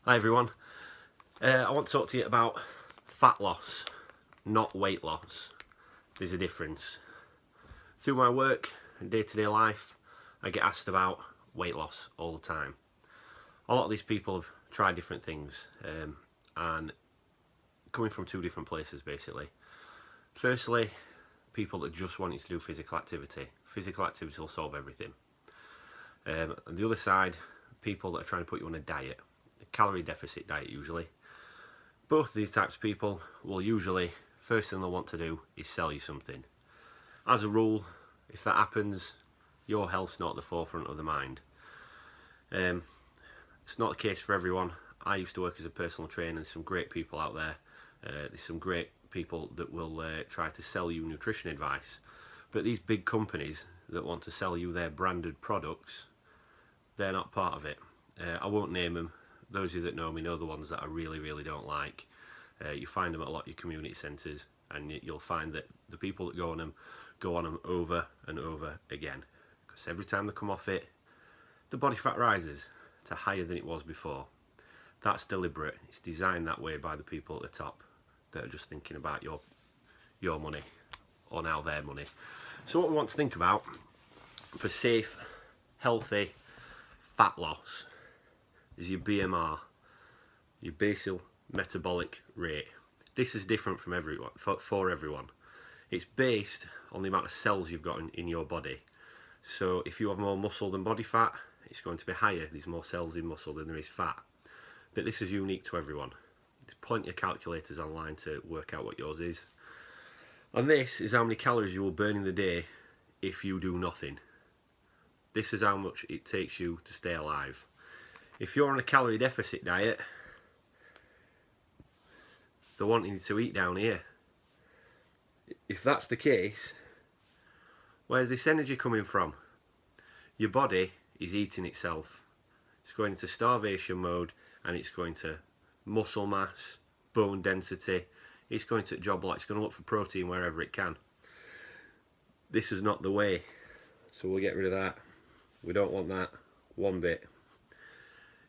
Hi everyone, I want to talk to you about fat loss, not weight loss. There's a difference. Through my work and day-to-day life, I get asked about weight loss all the time. A lot of these people have tried different things and coming from two different places basically. Firstly, people that just want you to do physical activity. Physical activity will solve everything. And the other side, people that are trying to put you on a diet. Calorie deficit diet usually. Both of these types of people will usually, first thing they'll want to do is sell you something. As a rule, if that happens, your health's not at the forefront of the mind. It's not the case for everyone. I used to work as a personal trainer. There's some great people out there. There's some great people that will try to sell you nutrition advice. But these big companies that want to sell you their branded products, they're not part of it. I won't name them. Those of you that know me know the ones that I really don't like. You find them at a lot of your community centres, and you'll find that the people that go on them over and over again, because every time they come off it, the body fat rises to higher than it was before. That's deliberate. It's designed that way by the people at the top that are just thinking about your money, or now their money. So what we want to think about for safe, healthy fat loss is your BMR, your basal metabolic rate. This is different from everyone, for everyone. It's based on the amount of cells you've got in your body. So if you have more muscle than body fat, it's going to be higher. There's more cells in muscle than there is fat. But this is unique to everyone. There's plenty of calculators online to work out what yours is. And this is how many calories you will burn in the day if you do nothing. This is how much it takes you to stay alive. If you're on a calorie deficit diet, they're wanting you to eat down here. If that's the case, where's this energy coming from? Your body is eating itself. It's going into starvation mode, and it's going to muscle mass, bone density. It's going to job lot. It's going to look for protein wherever it can. This is not the way, so we'll get rid of that. We don't want that one bit.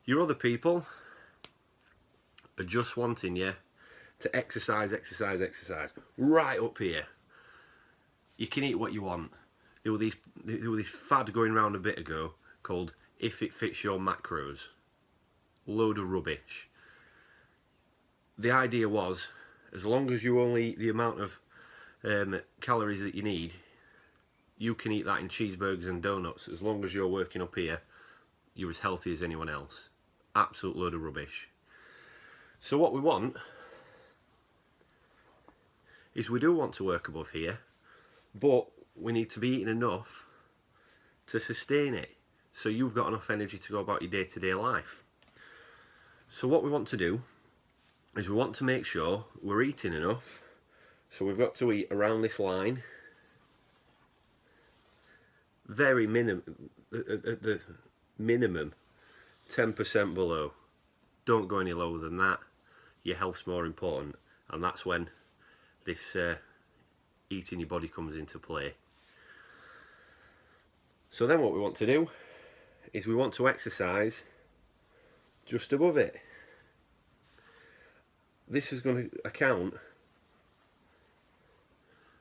Your other people are just wanting you to exercise right up here. You can eat what you want. There was this fad going around a bit ago called "If it fits your macros." Load of rubbish. The idea was, as long as you only eat the amount of calories that you need, you can eat that in cheeseburgers and donuts. As long as you're working up here, you're as healthy as anyone else. Absolute load of rubbish. So what we want is, we do want to work above here, but we need to be eating enough to sustain it, so you've got enough energy to go about your day-to-day life. So what we want to do is, we want to make sure we're eating enough. So we've got to eat around this line, very minimum, at the minimum 10% below. Don't go any lower than that. Your health's more important, and that's when this eating your body comes into play. So then what we want to do is, we want to exercise just above it. This is going to account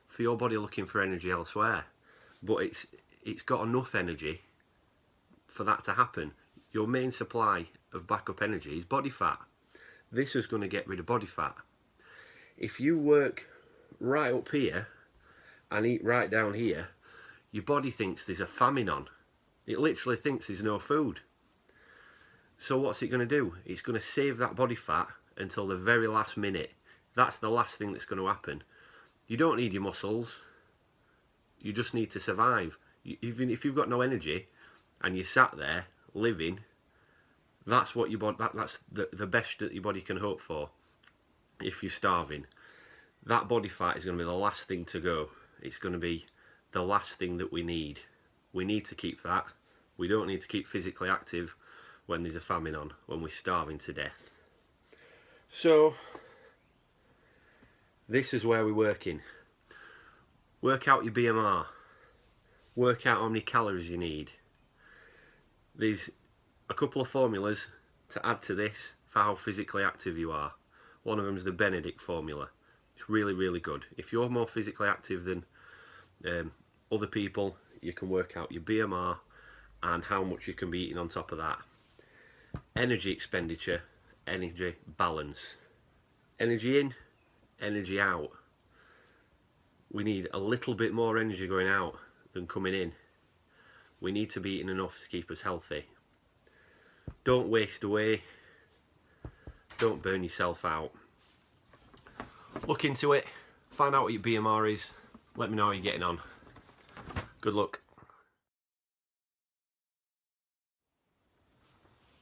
for your body looking for energy elsewhere, but it's got enough energy for that to happen. Your main supply of backup energy is body fat. This is going to get rid of body fat. If you work right up here and eat right down here, your body thinks there's a famine on. It literally thinks there's no food. So what's it going to do? It's going to save that body fat until the very last minute. That's the last thing that's going to happen. You don't need your muscles. You just need to survive. Even if you've got no energy and you're sat there living, that's what your body, that's the best that your body can hope for. If you're starving, that body fat is going to be the last thing to go. It's going to be the last thing that we need. We need to keep that. We don't need to keep physically active when there's a famine on, when we're starving to death. So this is where we're working. Work out your BMR. Work out how many calories you need. There's a couple of formulas to add to this how physically active you are. One of them is the Benedict formula. It's really, really good. If you're more physically active than other people, you can work out your BMR and how much you can be eating on top of that. Energy expenditure, energy balance. Energy in, energy out. We need a little bit more energy going out than coming in. We need to be eating enough to keep us healthy. Don't waste away. Don't burn yourself out. Look into it. Find out what your BMR is. Let me know how you're getting on. Good luck.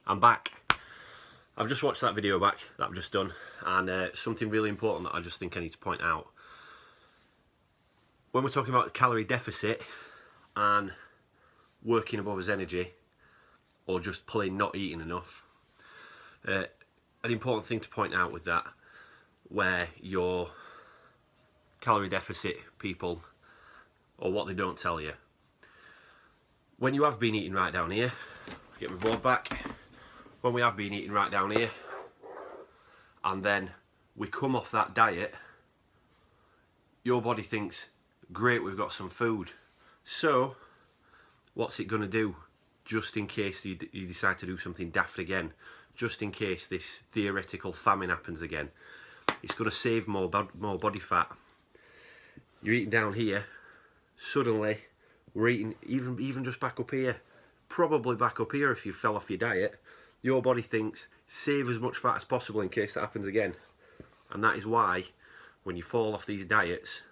I'm back. I've just watched that video back that I've just done, and something really important that I just think I need to point out. When we're talking about calorie deficit and working above his energy, or just plain not eating enough, an important thing to point out with that, where your calorie deficit people, or what they don't tell you, when you have been eating right down here, get my board back, when we have been eating right down here, and then we come off that diet, your body thinks, great, we've got some food. So, what's it going to do? Just in case you decide to do something daft again, just in case this theoretical famine happens again, it's going to save more body fat. You're eating down here, suddenly we're eating even just back up here, probably back up here if you fell off your diet. Your body thinks, save as much fat as possible in case that happens again. And that is why, when you fall off these diets,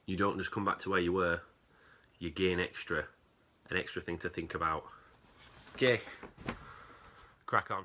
you don't just come back to where you were, you gain extra. An extra thing to think about. Okay, crack on.